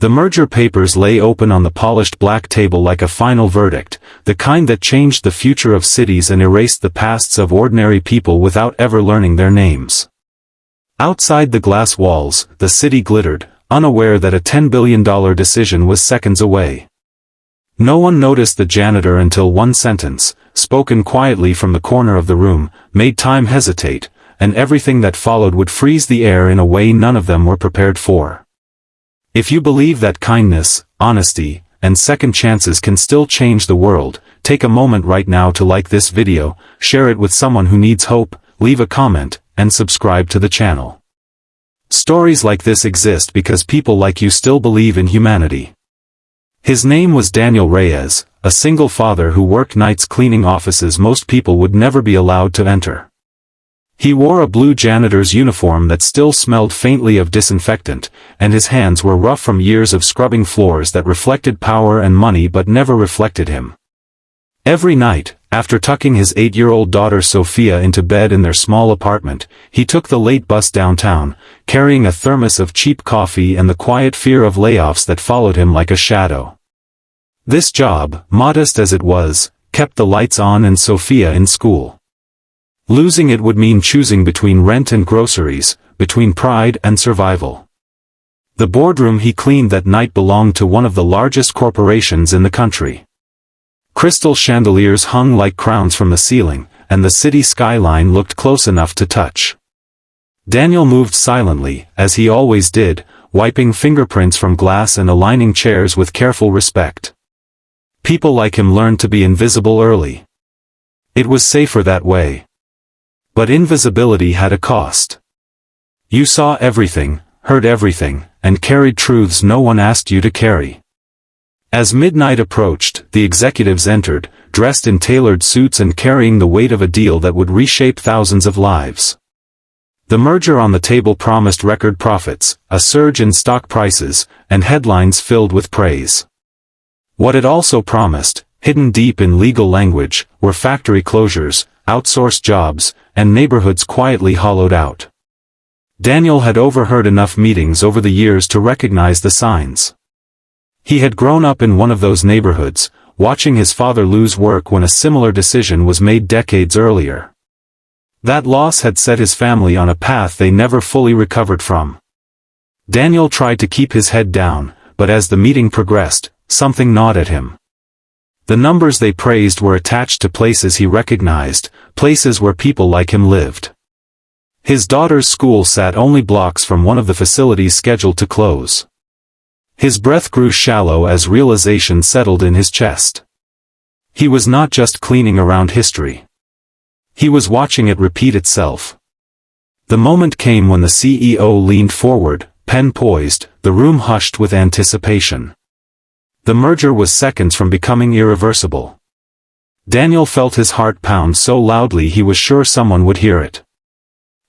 The merger papers lay open on the polished black table like a final verdict, the kind that changed the future of cities and erased the pasts of ordinary people without ever learning their names. Outside the glass walls, the city glittered, unaware that a $10 billion decision was seconds away. No one noticed the janitor until one sentence, spoken quietly from the corner of the room, made time hesitate, and everything that followed would freeze the air in a way none of them were prepared for. If you believe that kindness, honesty, and second chances can still change the world, take a moment right now to like this video, share it with someone who needs hope, leave a comment, and subscribe to the channel. Stories like this exist because people like you still believe in humanity. His name was Daniel Reyes, a single father who worked nights cleaning offices most people would never be allowed to enter. He wore a blue janitor's uniform that still smelled faintly of disinfectant, and his hands were rough from years of scrubbing floors that reflected power and money but never reflected him. Every night, after tucking his 8-year-old daughter Sophia into bed in their small apartment, he took the late bus downtown, carrying a thermos of cheap coffee and the quiet fear of layoffs that followed him like a shadow. This job, modest as it was, kept the lights on and Sophia in school. Losing it would mean choosing between rent and groceries, between pride and survival. The boardroom he cleaned that night belonged to one of the largest corporations in the country. Crystal chandeliers hung like crowns from the ceiling, and the city skyline looked close enough to touch. Daniel moved silently, as he always did, wiping fingerprints from glass and aligning chairs with careful respect. People like him learned to be invisible early. It was safer that way. But invisibility had a cost. You saw everything, heard everything, and carried truths no one asked you to carry. As midnight approached, the executives entered, dressed in tailored suits and carrying the weight of a deal that would reshape thousands of lives. The merger on the table promised record profits, a surge in stock prices, and headlines filled with praise. What it also promised, hidden deep in legal language, were factory closures, outsourced jobs, and neighborhoods quietly hollowed out. Daniel had overheard enough meetings over the years to recognize the signs. He had grown up in one of those neighborhoods, watching his father lose work when a similar decision was made decades earlier. That loss had set his family on a path they never fully recovered from. Daniel tried to keep his head down, but as the meeting progressed, something gnawed at him. The numbers they praised were attached to places he recognized, places where people like him lived. His daughter's school sat only blocks from one of the facilities scheduled to close. His breath grew shallow as realization settled in his chest. He was not just cleaning around history. He was watching it repeat itself. The moment came when the CEO leaned forward, pen poised, the room hushed with anticipation. The merger was seconds from becoming irreversible. Daniel felt his heart pound so loudly he was sure someone would hear it.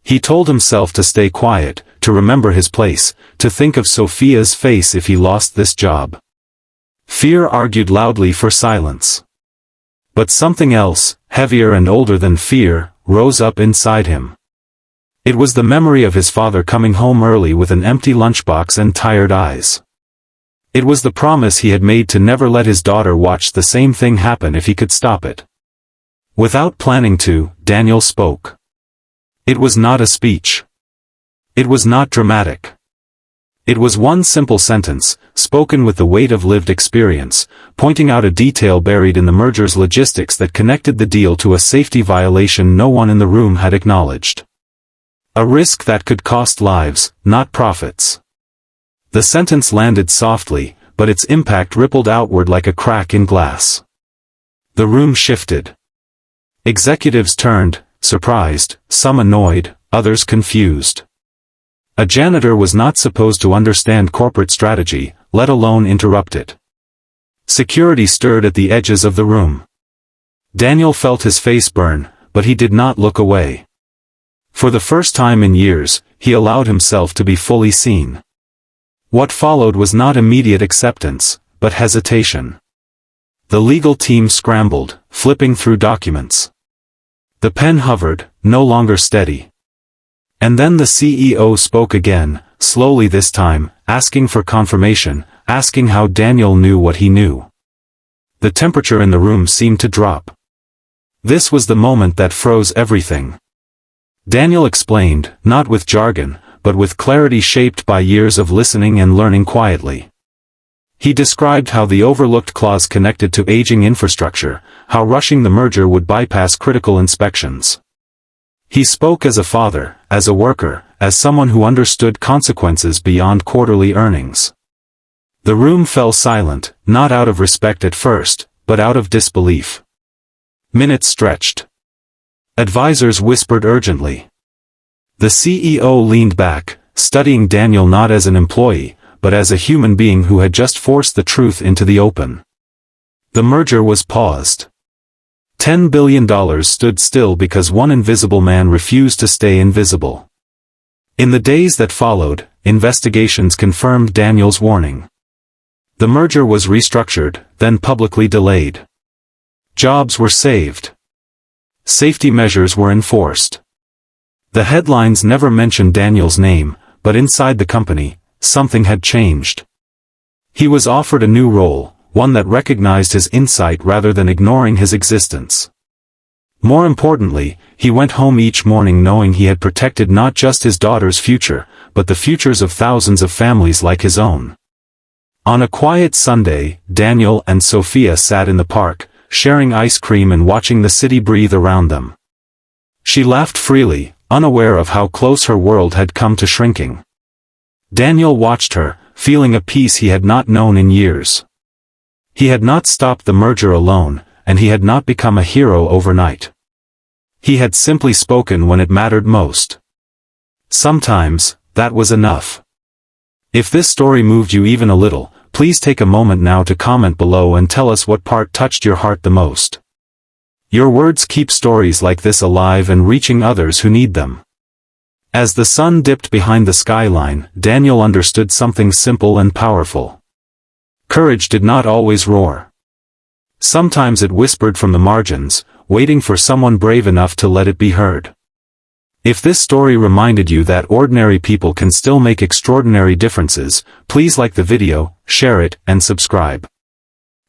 He told himself to stay quiet, to remember his place, to think of Sophia's face if he lost this job. Fear argued loudly for silence. But something else, heavier and older than fear, rose up inside him. It was the memory of his father coming home early with an empty lunchbox and tired eyes. It was the promise he had made to never let his daughter watch the same thing happen if he could stop it. Without planning to, Daniel spoke. It was not a speech. It was not dramatic. It was one simple sentence, spoken with the weight of lived experience, pointing out a detail buried in the merger's logistics that connected the deal to a safety violation no one in the room had acknowledged. A risk that could cost lives, not profits. The sentence landed softly, but its impact rippled outward like a crack in glass. The room shifted. Executives turned, surprised, some annoyed, others confused. A janitor was not supposed to understand corporate strategy, let alone interrupt it. Security stirred at the edges of the room. Daniel felt his face burn, but he did not look away. For the first time in years, he allowed himself to be fully seen. What followed was not immediate acceptance, but hesitation. The legal team scrambled, flipping through documents. The pen hovered, no longer steady. And then the CEO spoke again, slowly this time, asking for confirmation, asking how Daniel knew what he knew. The temperature in the room seemed to drop. This was the moment that froze everything. Daniel explained, not with jargon, but with clarity shaped by years of listening and learning quietly. He described how the overlooked clause connected to aging infrastructure, how rushing the merger would bypass critical inspections. He spoke as a father, as a worker, as someone who understood consequences beyond quarterly earnings. The room fell silent, not out of respect at first, but out of disbelief. Minutes stretched. Advisors whispered urgently. The CEO leaned back, studying Daniel not as an employee, but as a human being who had just forced the truth into the open. The merger was paused. $10 billion stood still because one invisible man refused to stay invisible. In the days that followed, investigations confirmed Daniel's warning. The merger was restructured, then publicly delayed. Jobs were saved. Safety measures were enforced. The headlines never mentioned Daniel's name, but inside the company, something had changed. He was offered a new role, one that recognized his insight rather than ignoring his existence. More importantly, he went home each morning knowing he had protected not just his daughter's future, but the futures of thousands of families like his own. On a quiet Sunday, Daniel and Sophia sat in the park, sharing ice cream and watching the city breathe around them. She laughed freely, unaware of how close her world had come to shrinking. Daniel watched her, feeling a peace he had not known in years. He had not stopped the merger alone, and he had not become a hero overnight. He had simply spoken when it mattered most. Sometimes, that was enough. If this story moved you even a little, please take a moment now to comment below and tell us what part touched your heart the most. Your words keep stories like this alive and reaching others who need them. As the sun dipped behind the skyline, Daniel understood something simple and powerful. Courage did not always roar. Sometimes it whispered from the margins, waiting for someone brave enough to let it be heard. If this story reminded you that ordinary people can still make extraordinary differences, please like the video, share it, and subscribe.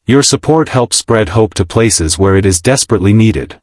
Your support helps spread hope to places where it is desperately needed.